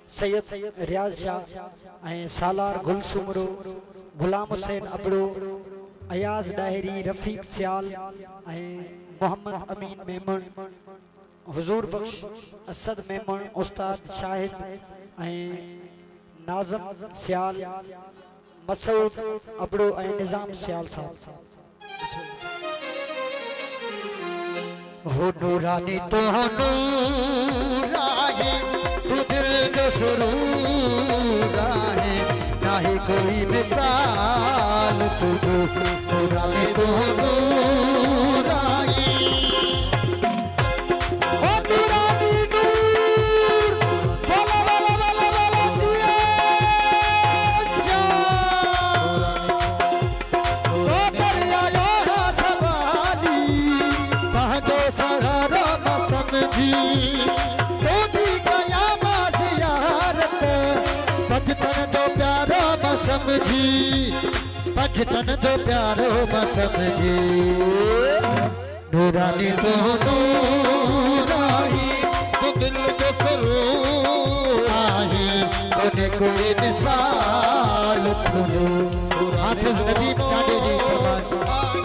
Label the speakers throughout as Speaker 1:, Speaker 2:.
Speaker 1: सैयद रियाज शाह सालार गुल सुमरो गुलाम हुसैन अबड़ो अयाज डायरी रफीक सियाल मोहम्मद अमीन मेमन हुजूर बख्श असद मेमन उस्ताद शाहिद नाज़म सियाल मसूद अबड़ो निजाम सियाल साहब।
Speaker 2: हो नूरानी तो नूर आहे तू दिल जो सुरूर आहे नाहे कोई मिसाल तुझो नूरानी तो नूर आहे। हो नूरानी नूर बोला बोला बोला बोला जिया तो दरिया यो सवाली महदो सहारा समझी तोदी गया मासियारत बचतन दो प्यारो समझी बचतन दो प्यारो समझी नूरानी तो नूराही तो दिल जो सरूर आहे कोने कोई मिसाल तुझो हाफिज नबी चाले जी फरमान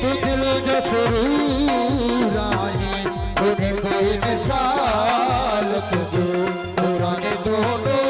Speaker 2: तो दिल जो सरूर आहे कोने कोई मिसाल तुझो नूरानी तो नूराही।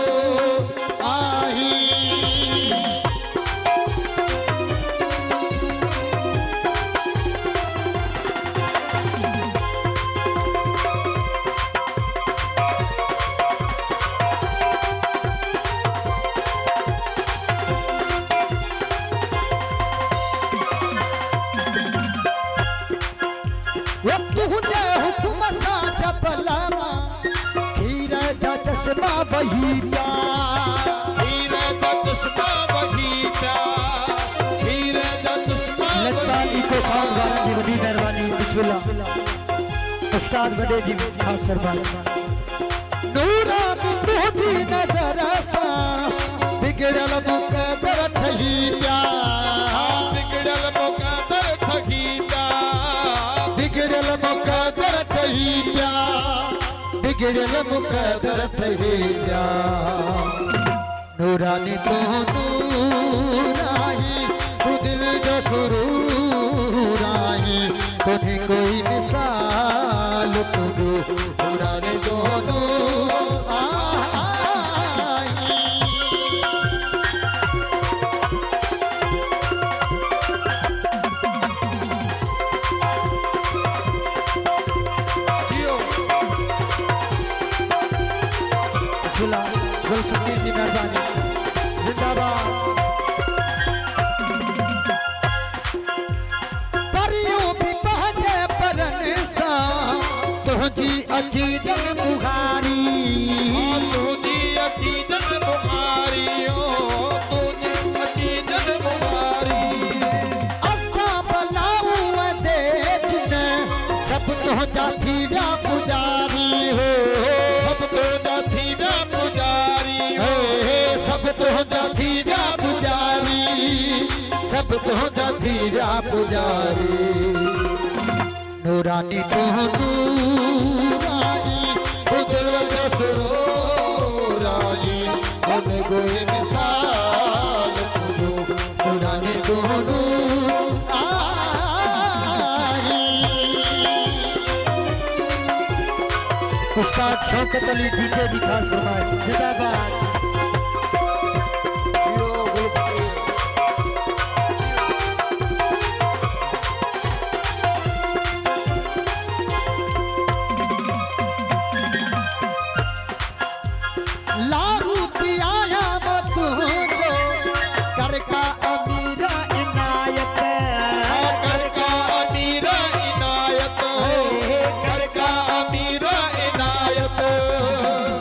Speaker 2: चश्मा वही प्यार
Speaker 3: हीरे दा चश्मा वही प्यार हीरे दा चश्मा
Speaker 1: लतानी को साउंड वाला जी बड़ी मेहरबानी बिस्मिल्लाह उस्ताद बड़े जी खास मेहरबानी।
Speaker 2: नूरा मोदी नजर सा बिगड़ल मुकदर ठही प्यार
Speaker 3: बिगड़ल मुकदर ठगी प्यार
Speaker 2: बिगड़ल मुकदर ठही प्यार बिगड़ल मुकदर ठही प्यार नूरानी तो नूराही तू दिल जो सुरूर आहे कोई कोई मिसाल तुझो नूरानी तो गुलफकीर जी मेहरबानी जिंदाबाद। परियों भी पहुंचे परन सा तुझी अजीजन बुहारी
Speaker 3: तुझी अजीजन बुहारी ओ तुझी अजीजन बुहारी
Speaker 2: अस्ता बलाऊ देखने सब तो जाती व्या पुजारी हो
Speaker 3: सब तो जाती व्या पुजारी हो
Speaker 2: सब तो जाती व्या पुजारी सब तो जाती व्या पुजारी नूरानी तो नूराही तो दिल जो सुरूर आहे कोने कोई मिसाल तुझो नूरानी तो नूराही।
Speaker 1: उस्ताद शौकत अली डीके जी खास फरमाइश जिंदाबाद।
Speaker 2: लागू किया मत दो कर का अमीरा इनायत
Speaker 3: कर का अमीर इनायत कर का अमीर इनायत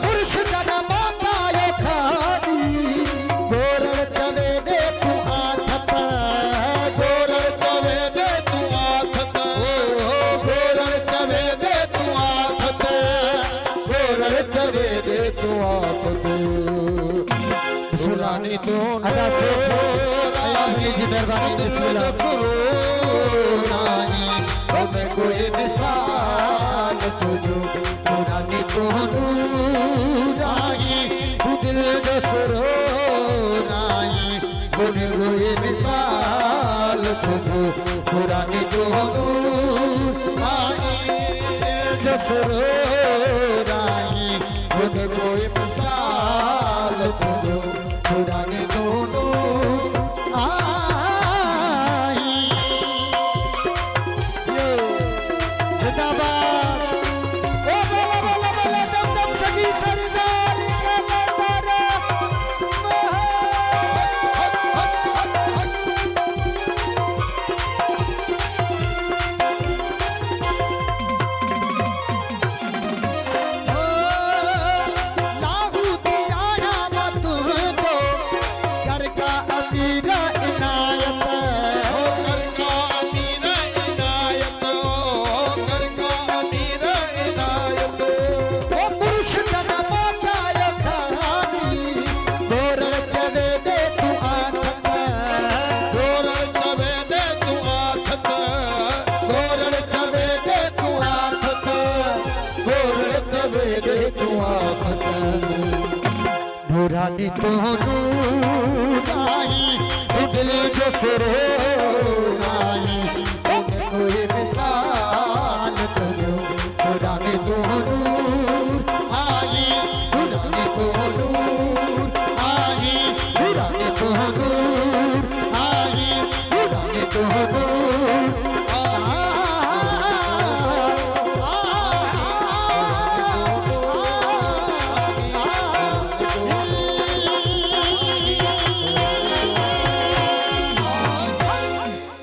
Speaker 2: मुर्शिद माता ये खानी गोरल चवे दे तू आथत
Speaker 3: गोरल चवे दे तू आथत
Speaker 2: गोरल चवे दे तू आथत गोरल चवे दे तू आथत
Speaker 3: सुलानी तो
Speaker 1: अदा से अयाज़ जी मेहरबानी बिस्मिल्लाह।
Speaker 2: सुनानी हमें कोई मिसाल तुझो नूरानी तो नूराही पुरानी दोनों आई जसरो राई उनको मिसाल दो पुरानी दोनों आई यो जिंदाबाद ओ बोला बोला बोला दम दम सगी सरदार पुरानी दोनों आई उगले जो सुरे